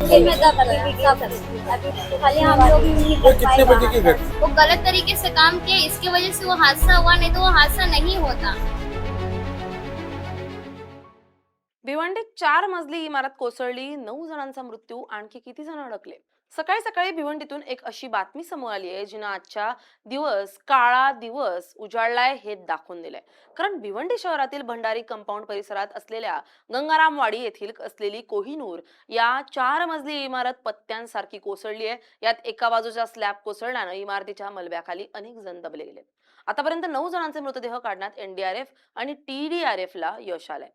में दब गया सब। अभी खाली हम लोग ही ये निकल कितने पाए बजे की बाहर। घटना? वो गलत तरीके से काम किया, इसकी वजह से वो हादसा हुआ, नहीं तो वो हादसा नहीं होता। भिवंडीत 4 मजली इमारत कोसळली, 9 जणांचा मृत्यू, आणखी किती जण अडकले? सकाळी सकाळी भिवंडीतून एक अशी बातमी समोर आली आहे जिनं आजच्या दिवस काळा दिवस उजाडलाय हे दाखवून दिलंय. कारण भिवंडी शहरातील भंडारी कंपाऊंड परिसरात असलेल्या गंगारामवाडी येथील असलेली कोहिनूर या 4 मजली इमारत पत्त्यांसारखी कोसळली आहे. यात एका बाजूचा स्लॅब कोसळल्यानं इमारतीच्या मलब्याखाली अनेक जण दबले गेले. आतापर्यंत 9 जणांचे मृतदेह काढण्यात एनडीआरएफ आणि टीडीआरएफला यश आलंय.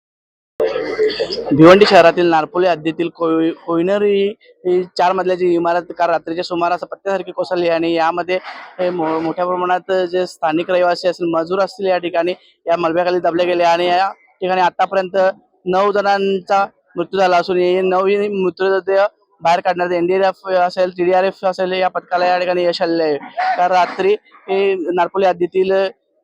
भिवंडी शहरातील नारपोली हद्दीतील कोयनर ही 4 मजल्याची इमारत काल रात्रीच्या सुमारास पत्त्यासारखी कोसळली आणि यामध्ये मोठ्या प्रमाणात जे स्थानिक रहिवासी असतील, मजूर असतील, या ठिकाणी या मलब्याखाली दबले गेले आणि या ठिकाणी आतापर्यंत 9 जणांचा मृत्यू झाला असून हे 9 मृतदेह बाहेर काढण्यात एनडीआरएफ असेल, टीडीआरएफ असेल, या पथकाला या ठिकाणी यश आलेले आहे. काल रात्री नारपोली हद्दीतील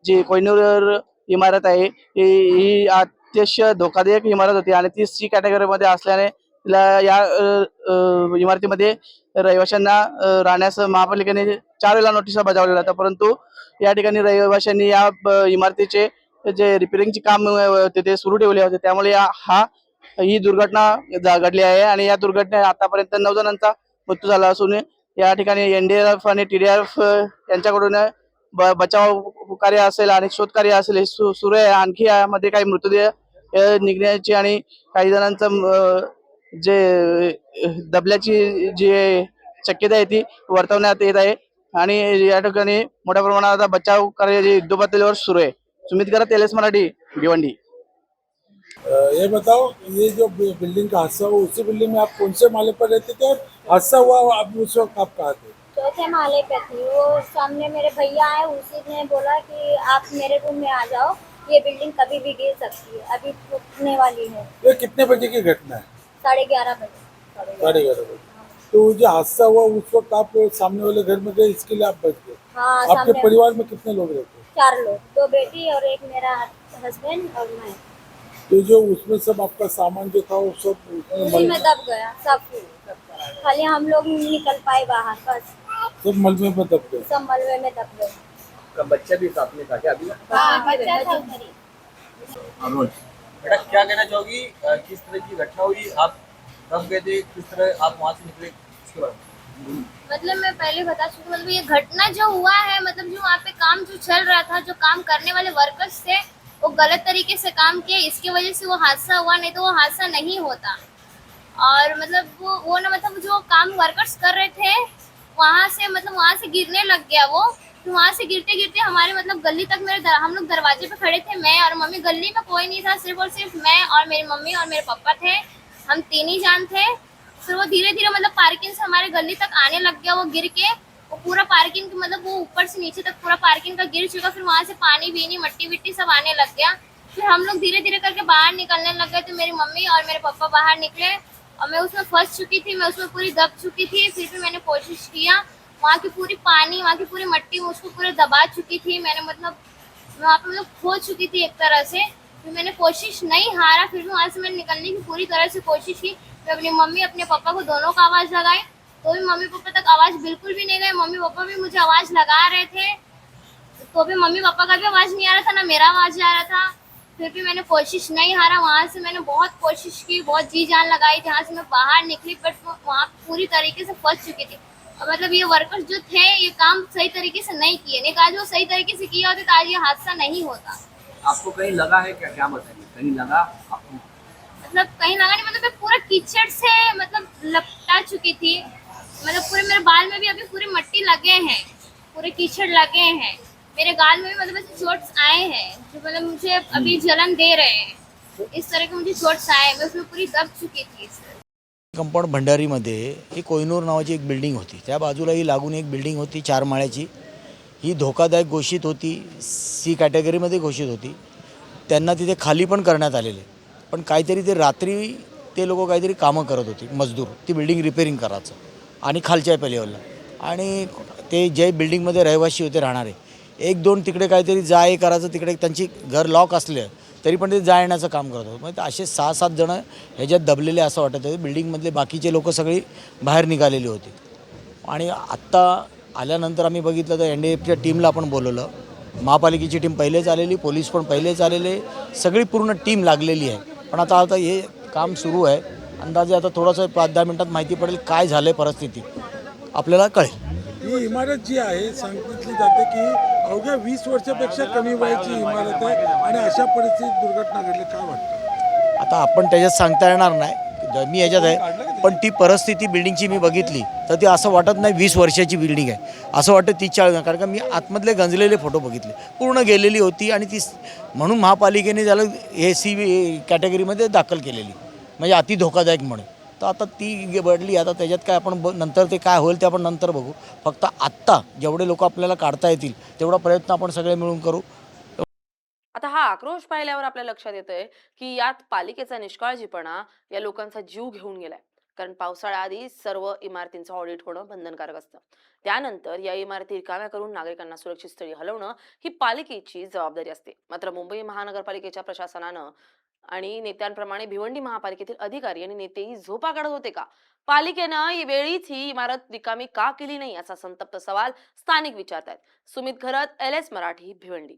जी कोयनूर इमारत आहे ही अतिशय धोकादायक इमारत होती आणि ती सी कॅटेगरीमध्ये असल्याने तिला या इमारतीमध्ये रहिवाशांना राहण्यास महापालिकेने 4 वेळा नोटिसा बजावलेल्या होत्या, परंतु या ठिकाणी रहिवाशांनी या इमारतीचे जे रिपेअरिंगचे काम होते ते सुरू ठेवले होते, त्यामुळे ही दुर्घटना घडली आहे आणि या दुर्घटनेत आतापर्यंत 9 जणांचा मृत्यू झाला असून या ठिकाणी एनडीआरएफ आणि टीडीआरएफ यांच्याकडून बचाव कार्य असेल आणि शोध कार्य असेल हे सुरू आहे. आणखी यामध्ये काही मृतदेह निघण्याची आणि काही जणांचं जे दबल्याची जी शक्यता आहे ती वर्तवण्यात येत आहे आणि या ठिकाणी मोठ्या प्रमाणात आता बचाव कार्य जे युद्धपातळीवर सुरू आहे. सुमित गरा, तेलेस मराठी, भिवंडी. ये बताओ, ये जो बिल्डिंग का हादसा हुआ उसी बिल्डिंग में आप कौन से माले पर रहते थे और हादसा हुआ आप उस वक्त आप कहाँ थे? चौथे माले पे थी। वो सामने मेरे भैया आए, उसी ने बोला कि आप मेरे रूम में आ जाओ, ये बिल्डिंग कभी भी गिर सकती है, अभी टूटने वाली है। ये कितने बजे की घटना है? 11:30 बजे। 11:30 बजे। तो जो हादसा हुआ उस वक्त आप सामने वाले घर में गए, इसके लिए आप बच गए? हाँ, आपके सामने परिवार में कितने लोग रहते हैं? 4 लोग, 2 बेटी और एक मेरा हस्बैंड और मैं। तो जो उसमें सब आपका सामान जो था वो सब उसी में दब गया सब। खाली हम लोग ही निकल पाए बाहर, बस सब मलबे में दब गए। सब मलबे में दब गए। का बच्चा भी साथ में था क्या अभी? हाँ, बच्चा था उधर ही। बेटा क्या कहना चाहोगी, किस तरह की घटना हुई, आप कब गए थे, किस तरह आप वहाँ से निकले, इसके बारे में? मतलब मैं पहले बता चुकी हूँ, मतलब ये घटना जो हुआ है, मतलब जो वहाँ पे काम जो चल रहा था, जो काम करने वाले वर्कर्स थे वो गलत तरीके से काम किए, इसकी वजह से वो हादसा हुआ, नहीं तो वो हादसा नहीं होता। और मतलब वो ना, मतलब जो काम वर्कर्स कर रहे थे वहाँ से गिरने लग गया वो। तो वहाँ से गिरते गिरते हमारे मतलब गली तक हम लोग दरवाजे पे खड़े थे, मैं और मम्मी, गली में कोई नहीं था, सिर्फ और सिर्फ मैं और मेरी मम्मी और मेरे पापा थे, हम 3 ही जान थे। फिर वो धीरे धीरे मतलब पार्किंग से हमारे गली तक आने लग गया, वो गिर के वो पूरा पार्किंग मतलब वो ऊपर से नीचे तक पूरा पार्किंग का गिर चुका। फिर वहाँ से पानी बीनी मट्टी विट्टी सब आने लग गया। फिर हम लोग धीरे धीरे करके बाहर निकलने लग गए, तो मेरी मम्मी और मेरे पापा बाहर निकले और मैं उसमें फंस चुकी थी, मैं उसमें पूरी दब चुकी थी। फिर भी मैंने कोशिश किया, वहाँ की पूरी पानी, वहाँ की पूरी मट्टी मुझको पूरे दबा चुकी थी, मैंने मतलब वहाँ पे मतलब खो चुकी थी एक तरह से। फिर मैंने कोशिश नहीं हारा, फिर भी वहाँ से मैंने निकलने की पूरी तरह से कोशिश की। फिर अपनी मम्मी अपने पापा को दोनों को आवाज़ लगाई, तो भी मम्मी पापा तक आवाज़ बिल्कुल भी नहीं गई। मम्मी पापा भी मुझे आवाज़ लगा रहे थे, तो भी मम्मी पापा का भी आवाज़ नहीं आ रहा था, ना मेरा आवाज़ आ रहा था। फिर भी मैंने कोशिश नहीं हारा, वहाँ से मैंने बहुत कोशिश की, बहुत जी जान लगाई, जहाँ से मैं बाहर निकली, बट वहाँ पूरी तरीके से फंस चुकी थी। और मतलब ये वर्कर्स जो थे ये काम सही तरीके से नहीं किए, नहीं कहा जो सही तरीके से किया होता तो आज ये हादसा नहीं होता। आपको कहीं लगा है क्या, क्या बताइए, कहीं लगा आपको? मतलब कहीं लगा नहीं, मतलब मैं पूरा कीचड़ से मतलब लपटा चुकी थी, मतलब पूरे मेरे बाल में भी अभी पूरी मट्टी लगे हैं, पूरे कीचड़ लगे हैं, मेरे गाल में भी मतलब ऐसे चोट्स आए हैं जो मतलब मुझे अभी जलन दे रहे हैं, इस तरह के मुझे चोट्स आए, मैं उसमें पूरी दब चुकी थी। कंपाऊंड भंडारीमध्ये ही कोहिनूर नावाची एक बिल्डिंग होती, त्या बाजूलाही लागून एक बिल्डिंग होती 4 माळ्याची. ही धोकादायक घोषित होती, सी कॅटेगरीमध्ये घोषित होती. त्यांना तिथे खाली पण करण्यात आलेले, पण काहीतरी ते रात्री ते लोक काहीतरी कामं करत होते, मजदूर, ती बिल्डिंग रिपेअरिंग करायचं आणि खालच्या लेवलला. आणि ते जे बिल्डिंगमध्ये रहिवासी होते राहणारे, 1-2 तिकडे काहीतरी जा ये करायचं, तिकडे त्यांची घर लॉक असले तरी पण ते जाळण्याचं काम करत होते. मग ते असे 6-7 जण ह्याच्यात दबलेले असं वाटत होते. बिल्डिंगमधले बाकीचे लोक सगळी बाहेर निघालेली होती. आणि आत्ता आल्यानंतर आम्ही बघितलं तर NDAFच्या टीमला आपण बोलवलं. महापालिकेची टीम पहिलेच आलेली, पोलीस पण पहिलेच आलेले, सगळी पूर्ण टीम लागलेली आहे. पण आता हे काम सुरू आहे. अंदाजे आता थोडंसं 5-10 मिनिटात माहिती पडेल काय झालं आहे, परिस्थिती आपल्याला कळेल. ही इमारत जी आहे सांगितली जाते की अवघ्या 20 वर्षापेक्षा कमी वयाची इमारत आहे आणि अशा परिस्थितीत दुर्घटना घडली. काय वाटतं? आता आपण त्याच्यात सांगता येणार नाही, मी ह्याच्यात आहे. पण ती परिस्थिती बिल्डिंगची मी बघितली तर ती असं वाटत नाही 20 वर्षाची बिल्डिंग आहे, असं वाटतं 30-40. कारण का मी आतमधले गंजलेले फोटो बघितले, पूर्ण गेलेली होती. आणि ती म्हणून महापालिकेने त्याला AC कॅटेगरीमध्ये दाखल केलेली, म्हणजे अति धोकादायक म्हणून. तर आता ती बदली. आता त्याच्यात काय आपण नंतर ते काय होईल ते आपण नंतर बघू. फक्त आत्ता जेवढे लोक आपल्याला काढता येतील तेवढा प्रयत्न आपण सगळे मिळून करू. आता हा आक्रोश पाहिल्यावर आपल्या लक्षात येतंय की यात पालिकेचा निष्काळजीपणा या लोकांचा जीव घेऊन गेलाय. कारण पावसाळ्याआधी सर्व इमारतींचं ऑडिट होणं बंधनकारक असतं. त्यानंतर या इमारती रिकाम्या करून नागरिकांना सुरक्षित स्थळी हलवणं ही पालिकेची जबाबदारी असते. मात्र मुंबई महानगरपालिकेच्या प्रशासनानं आणि नेत्यांप्रमाणे भिवंडी महापालिकेतील अधिकारी आणि नेतेही झोपा काढत होते का? पालिकेनं वेळीच ही इमारत रिकामी का केली नाही, असा संतप्त सवाल स्थानिक विचारतायत. सुमित घरत, LS मराठी, भिवंडी.